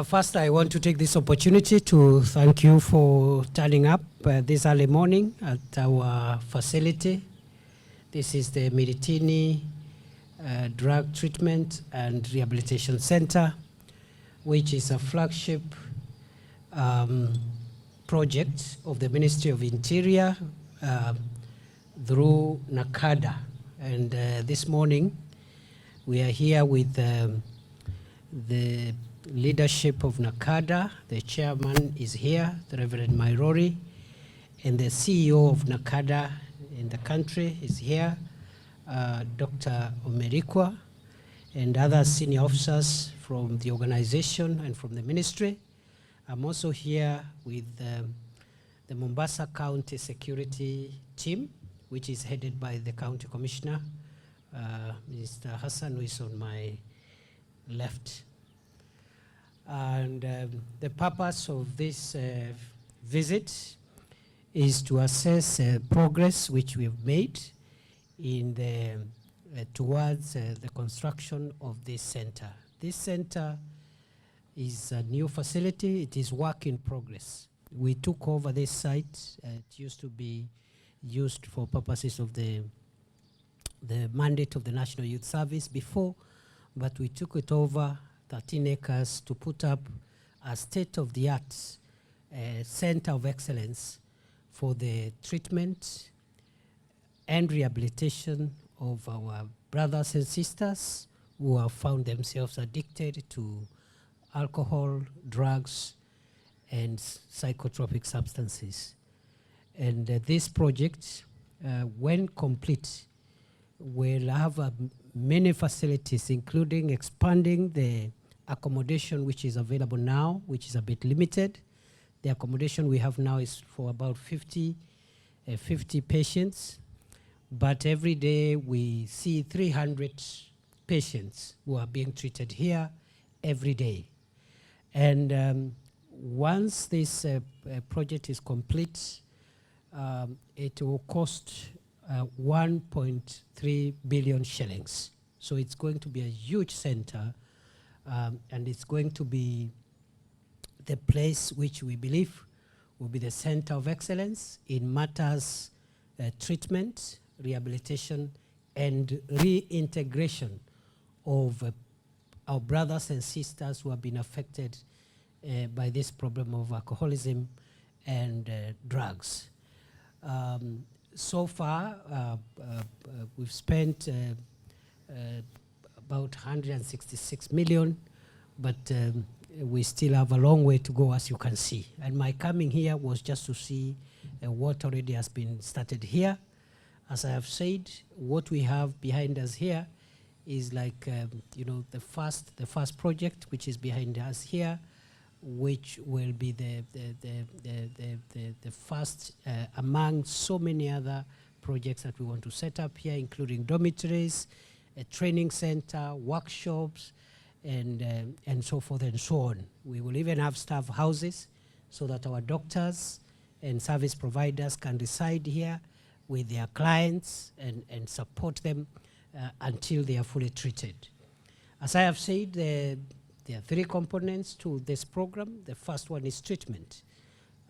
First, I want to take this opportunity to thank you for turning up this early morning at our facility. This is the Mirtini Drug Treatment and Rehabilitation Center, which is a flagship project of the Ministry of Interior through NACADA. And this morning, we are here with the leadership of NACADA. The chairman is here, the Reverend Mairori, and the CEO of NACADA in the country is here, Dr. Omerikwa, and other senior officers from the organization and from the ministry. I'm also here with the Mombasa County security team, which is headed by the county commissioner, Mr. Hassan, who is on my left. And the purpose of this visit is to assess progress which we have made in the towards the construction of this center. This center is a new facility. It is work in progress. We took over this site. It used to be used for purposes of the mandate of the National Youth Service before, but we took it over 13 acres to put up a state-of-the-art center of excellence for the treatment and rehabilitation of our brothers and sisters who have found themselves addicted to alcohol, drugs, and psychotropic substances. And this project, when complete, will have many facilities, including expanding the accommodation which is available now, which is a bit limited. The accommodation we have now is for about 50 patients, but every day we see 300 patients who are being treated here every day. And once this project is complete, it will cost 1.3 billion shillings. So it's going to be a huge center, and it's going to be the place which we believe will be the center of excellence in matters treatment, rehabilitation, and reintegration of our brothers and sisters who have been affected by this problem of alcoholism and drugs. So far, we've spent about 166 million, but we still have a long way to go, as you can see. And my coming here was just to see what already has been started here. As I have said, what we have behind us here is like, the first project which is behind us here, which will be the first among so many other projects that we want to set up here, including dormitories, a training center, workshops, and so forth and so on. We will even have staff houses so that our doctors and service providers can reside here with their clients and support them until they are fully treated. As I have said, there are three components to this program. The first one is treatment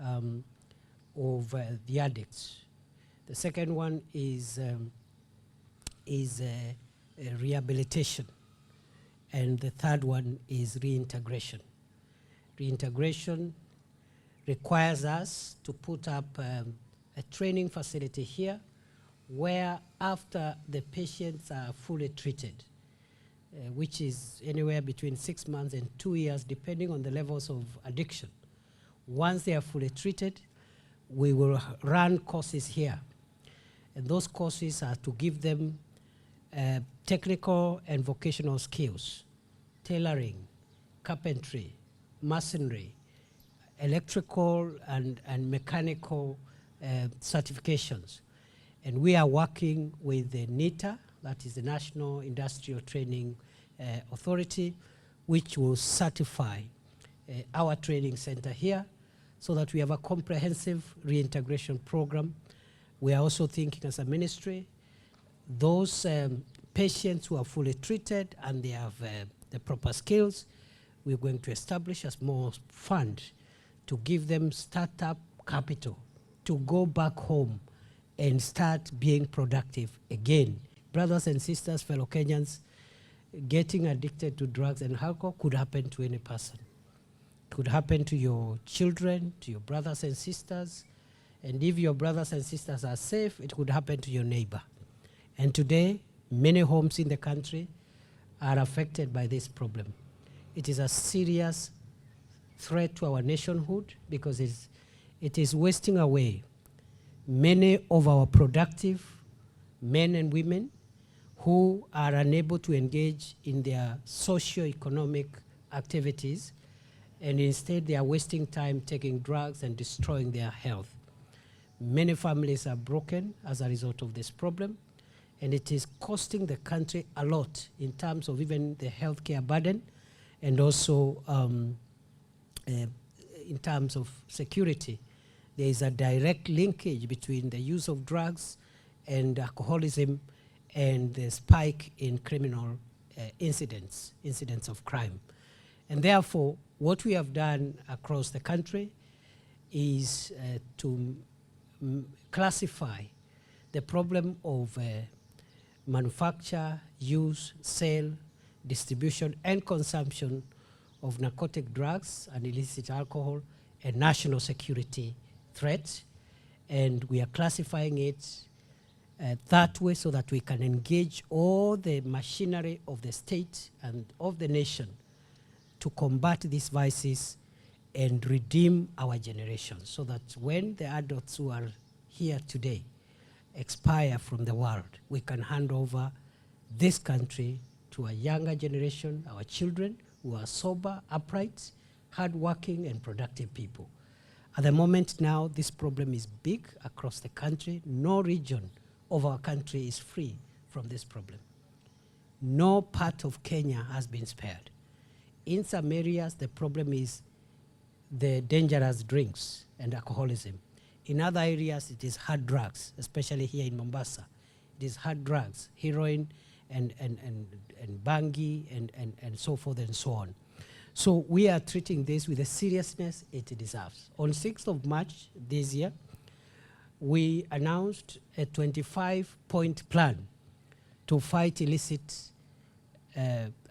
of the addicts. The second one is rehabilitation. And the third one is reintegration. Reintegration requires us to put up a training facility here where after the patients are fully treated, which is anywhere between 6 months and 2 years, depending on the levels of addiction. Once they are fully treated, we will run courses here. And those courses are to give them technical and vocational skills, tailoring, carpentry, masonry, electrical and mechanical certifications. And we are working with the NITA, that is the National Industrial Training Authority, which will certify our training center here so that we have a comprehensive reintegration program. We are also thinking as a ministry, those patients who are fully treated and they have the proper skills, we're going to establish a small fund to give them startup capital to go back home and start being productive again. Brothers and sisters, fellow Kenyans, getting addicted to drugs and alcohol could happen to any person. Could happen to your children, to your brothers and sisters, and if your brothers and sisters are safe, it could happen to your neighbor. And today, many homes in the country are affected by this problem. It is a serious threat to our nationhood because it is wasting away many of our productive men and women who are unable to engage in their socio-economic activities, and instead they are wasting time taking drugs and destroying their health. Many families are broken as a result of this problem, and it is costing the country a lot in terms of even the healthcare burden, and also in terms of security. There is a direct linkage between the use of drugs and alcoholism and the spike in criminal incidents of crime. And therefore, what we have done across the country is to classify the problem of manufacture, use, sale, distribution, and consumption of narcotic drugs and illicit alcohol a national security threat. And we are classifying it that way so that we can engage all the machinery of the state and of the nation to combat these vices and redeem our generation, so that when the adults who are here today expire from the world, we can hand over this country to a younger generation, our children, who are sober, upright, hardworking, and productive people. At the moment now, this problem is big across the country. No region of our country is free from this problem. No part of Kenya has been spared. In some areas, the problem is the dangerous drinks and alcoholism. In other areas, it is hard drugs, especially here in Mombasa. It is hard drugs, heroin and bangi and so forth and so on. So we are treating this with the seriousness it deserves. On 6th of March this year, we announced a 25-point plan to fight illicit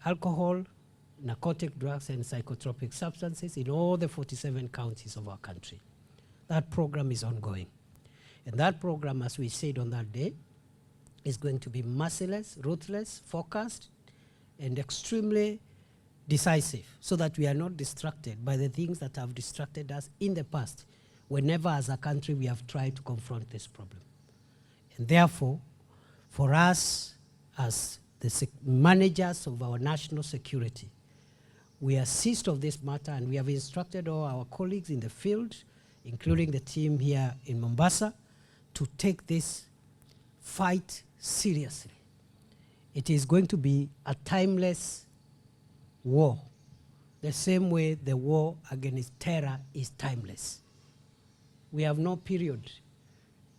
alcohol, narcotic drugs, and psychotropic substances in all the 47 counties of our country. That program is ongoing. And that program, as we said on that day, is going to be merciless, ruthless, focused, and extremely decisive, so that we are not distracted by the things that have distracted us in the past, whenever as a country we have tried to confront this problem. And therefore, for us as the managers of our national security, we are seized of this matter, and we have instructed all our colleagues in the field, including the team here in Mombasa, to take this fight seriously. It is going to be a timeless war, the same way the war against terror is timeless. We have no period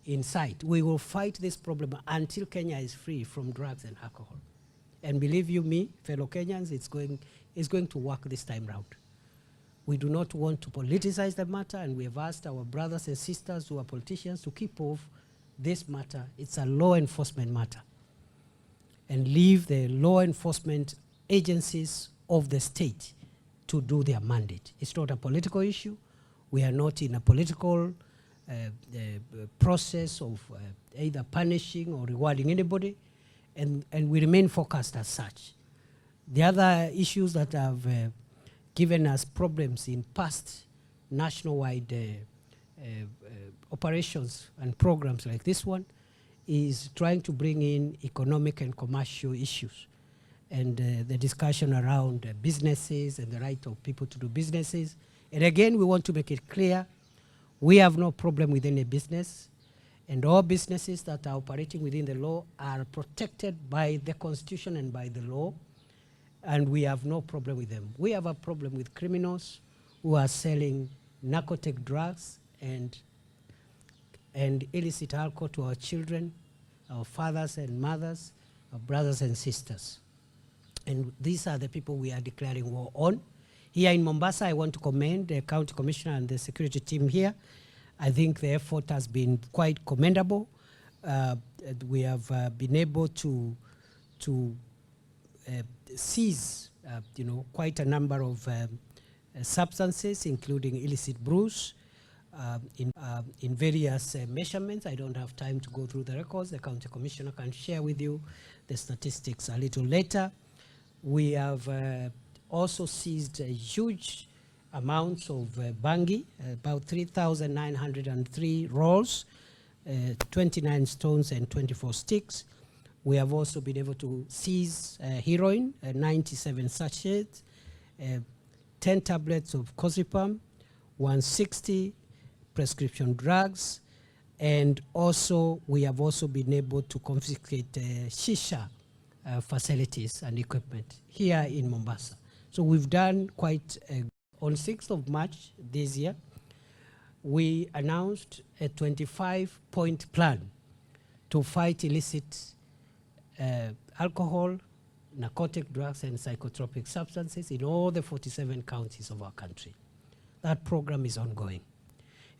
in sight. We will fight this problem until Kenya is free from drugs and alcohol. And believe you me, fellow Kenyans, it's going to work this time round. We do not want to politicize the matter, and we have asked our brothers and sisters who are politicians to keep off this matter. It's a law enforcement matter, and leave the law enforcement agencies of the state to do their mandate. It's not a political issue. We are not in a political process of either punishing or rewarding anybody, and we remain focused as such. The other issues that have given us problems in past nationwide operations and programs like this one is trying to bring in economic and commercial issues, and the discussion around businesses and the right of people to do businesses. And again, we want to make it clear, we have no problem with any business, and all businesses that are operating within the law are protected by the Constitution and by the law, and we have no problem with them. We have a problem with criminals who are selling narcotic drugs and illicit alcohol to our children, our fathers and mothers, our brothers and sisters. And these are the people we are declaring war on. Here in Mombasa, I want to commend the County Commissioner and the security team here. I think the effort has been quite commendable. We have been able to seize, quite a number of substances, including illicit brews, in various measurements. I don't have time to go through the records. The County Commissioner can share with you the statistics a little later. We have also seized huge amounts of bangi, about 3,903 rolls, 29 stones and 24 sticks. We have also been able to seize heroin, 97 sachets, 10 tablets of clozapam, 160 prescription drugs, and also we have also been able to confiscate shisha facilities and equipment here in Mombasa. So we've done quite on 6th of March this year, we announced a 25-point plan to fight illicit alcohol, narcotic drugs, and psychotropic substances in all the 47 counties of our country. That program is ongoing.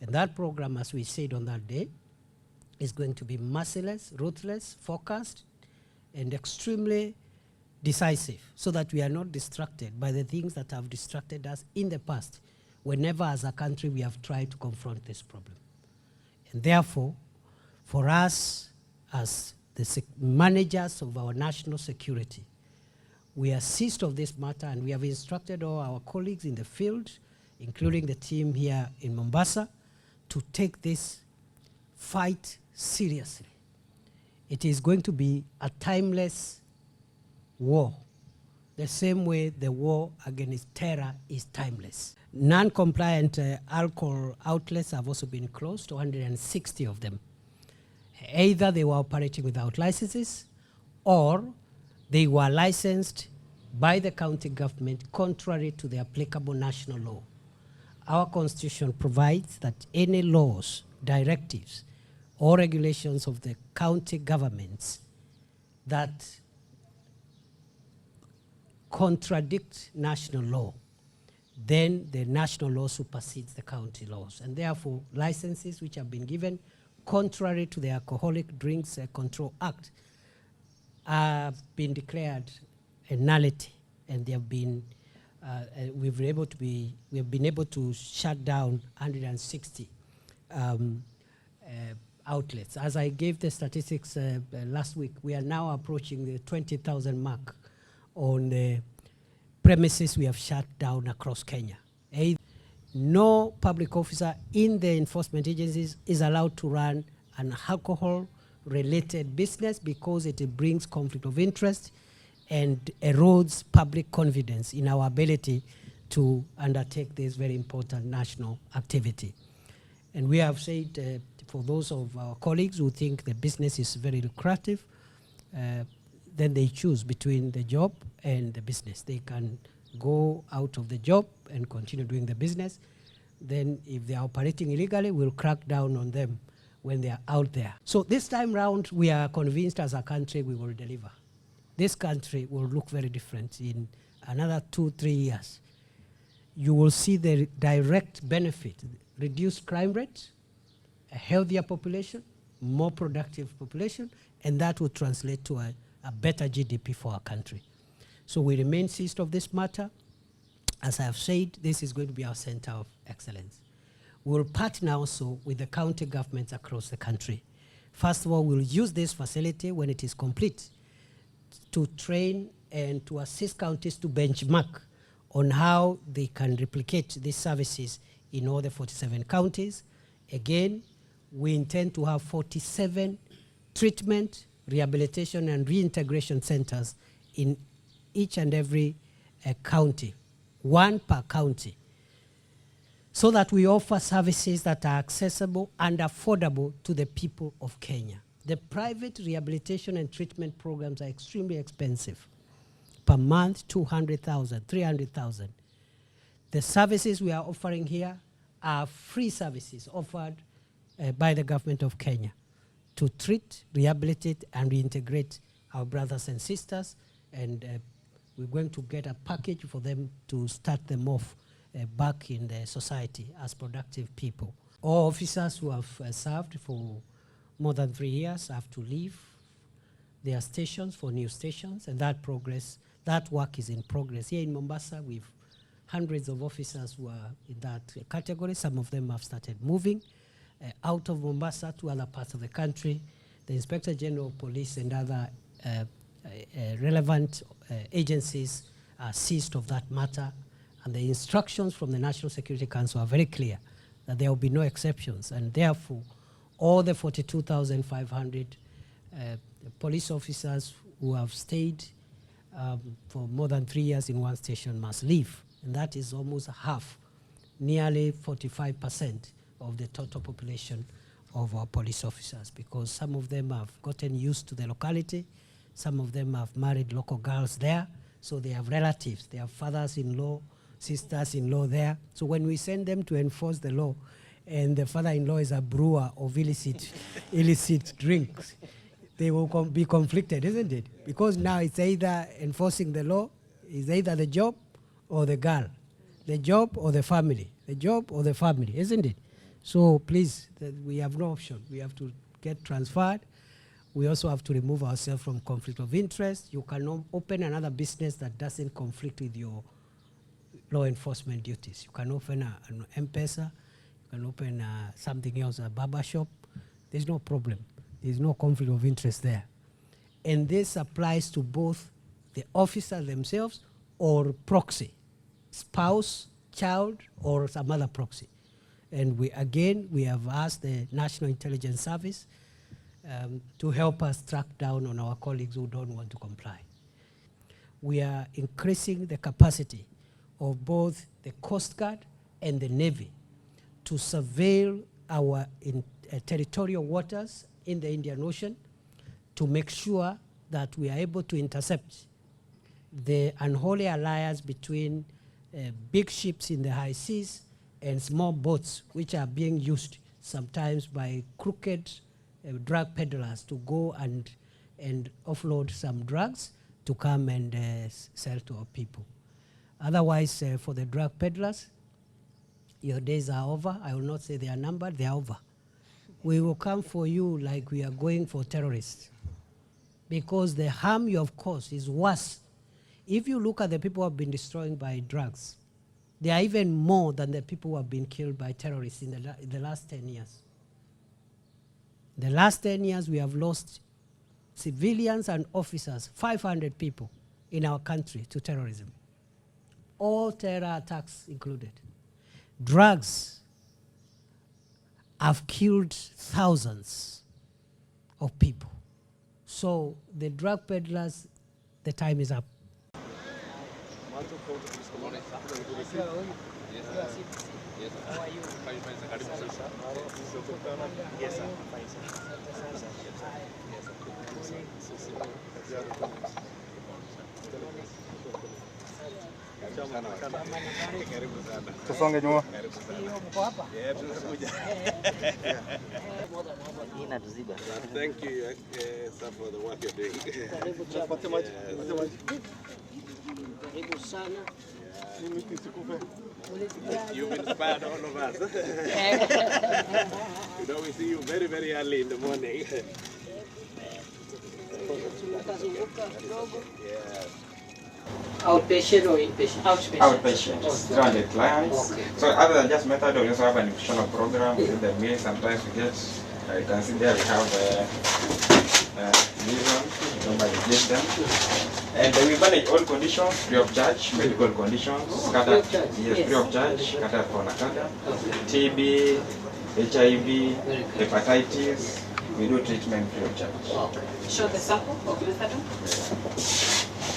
And that program, as we said on that day, is going to be merciless, ruthless, focused, and extremely decisive, so that we are not distracted by the things that have distracted us in the past, whenever as a country we have tried to confront this problem. And therefore, for us as the managers of our national security, we are seized of this matter, and we have instructed all our colleagues in the field, including the team here in Mombasa, to take this fight seriously. It is going to be a timeless war, the same way the war against terror is timeless. Non-compliant alcohol outlets have also been closed, 260 of them. Either they were operating without licenses, or they were licensed by the county government contrary to the applicable national law. Our constitution provides that any laws, directives, or regulations of the county governments that contradict national law, then the national law supersedes the county laws. And therefore, licenses which have been given contrary to the Alcoholic Drinks Control Act have been declared a nullity, and they have been we've been able to shut down 160 outlets. As I gave the statistics last week, we are now approaching the 20,000 mark on the premises we have shut down across Kenya. No public officer in the enforcement agencies is allowed to run an alcohol-related business, because it brings conflict of interest and erodes public confidence in our ability to undertake this very important national activity. And we have said, for those of our colleagues who think the business is very lucrative, then they choose between the job and the business. They can go out of the job and continue doing the business. Then if they are operating illegally, we'll crack down on them when they are out there. So this time round, we are convinced as a country we will deliver. This country will look very different in another 2-3 years. You will see the direct benefit: reduced crime rate, a healthier population, more productive population, and that will translate to a better GDP for our country. So we remain seized of this matter. As I have said, this is going to be our center of excellence. We will partner also with the county governments across the country. First of all, we'll use this facility when it is complete to train and to assist counties to benchmark on how they can replicate these services in all the 47 counties. Again, we intend to have 47 treatment, rehabilitation, and reintegration centers in each and every county, one per county, so that we offer services that are accessible and affordable to the people of Kenya. The private rehabilitation and treatment programs are extremely expensive. Per month, 200,000, 300,000. The services we are offering here are free services offered by the government of Kenya to treat, rehabilitate, and reintegrate our brothers and sisters. And we're going to get a package for them to start them off back in the society as productive people. All officers who have served for more than 3 years have to leave their stations for new stations, and that work is in progress. Here in Mombasa, we've hundreds of officers who are in that category. Some of them have started moving out of Mombasa to other parts of the country. The Inspector General of Police and other relevant agencies are seized of that matter, and the instructions from the National Security Council are very clear that there will be no exceptions, and therefore all the 42,500 police officers who have stayed for more than 3 years in one station must leave, and that is almost half, nearly 45% of the total population of our police officers, because some of them have gotten used to the locality, some of them have married local girls there, so they have relatives, they have fathers-in-law, sisters-in-law there. So when we send them to enforce the law, and the father-in-law is a brewer of illicit drinks, they will be conflicted, isn't it? Because now it's either enforcing the law, it's either the job or the girl, the job or the family, isn't it? So please, we have no option. We have to get transferred. We also have to remove ourselves from conflict of interest. You cannot open another business that doesn't conflict with your law enforcement duties. You can open an M-Pesa, you can open something else, a barber shop. There's no problem. There's no conflict of interest there. And this applies to both the officer themselves or proxy, spouse, child, or some other proxy. And we have asked the National Intelligence Service to help us track down on our colleagues who don't want to comply. We are increasing the capacity of both the Coast Guard and the Navy to surveil our territorial waters in the Indian Ocean to make sure that we are able to intercept the unholy alliance between big ships in the high seas and small boats, which are being used sometimes by crooked drug peddlers to go and offload some drugs to come and sell to our people. Otherwise, for the drug peddlers, your days are over. I will not say they are numbered, they are over. We will come for you like we are going for terrorists, because the harm you have caused is worse. If you look at the people who have been destroyed by drugs, they are even more than the people who have been killed by terrorists in the last 10 years. The last 10 years, we have lost civilians and officers, 500 people in our country to terrorism. All terror attacks included. Drugs have killed thousands of people. So the drug peddlers, the time is up. How are you? Yes, sir. Tusonge nyuma. Thank you, sir, for the work you're doing. You've inspired all of us. You know, we see you very, very early in the morning. Outpatient or inpatient? Outpatient. 300 clients. Okay. So other than just method, we also have a nutritional program within the meal. Sometimes we get, you can see there we have vision, normally give them. And we manage all conditions free of charge, medical conditions, scattered, yes, free of charge, scattered for Nakada, TB, HIV, hepatitis, we do treatment free of charge. Show the sample of methadone.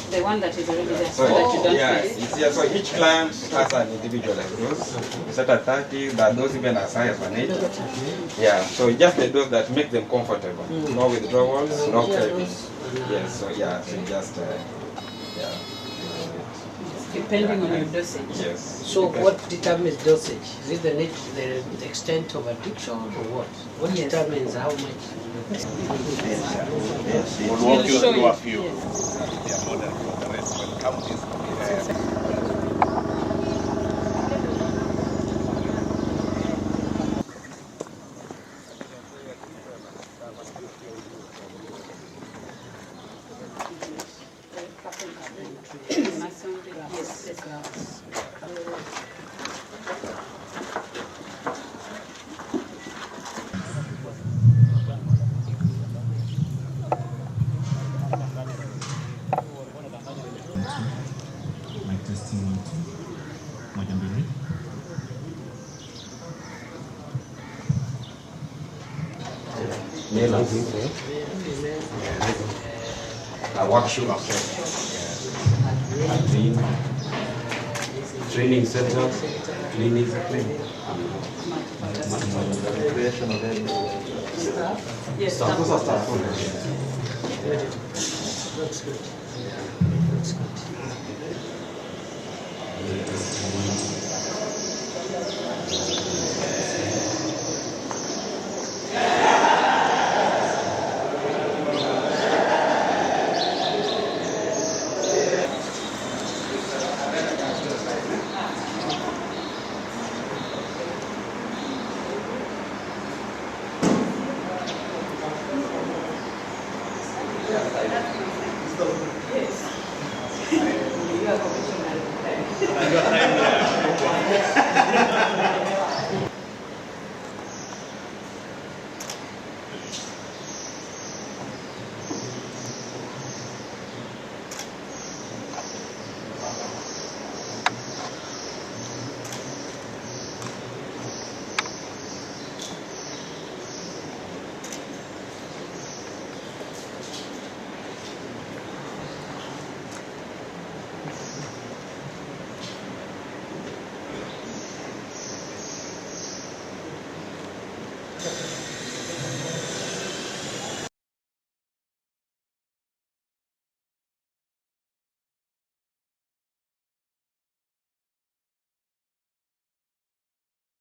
The one that is already there. So, so each client has an individualized dose. We set at 30, but those even as high as 180. Yeah, so just the dose that makes them comfortable. No withdrawals, no cravings. Yes, so yeah, so just, yeah. Depending on your dosage. Yes. So what determines dosage? Is it the extent of addiction or what? What determines how much? We'll walk you show through you. a few. Yes. They are model for the rest of the counties. Yes, yes. My testimony moja mbili. Workshop, training center, clinic, recreational Yes, staff. Those are staff. Looks good. Looks good.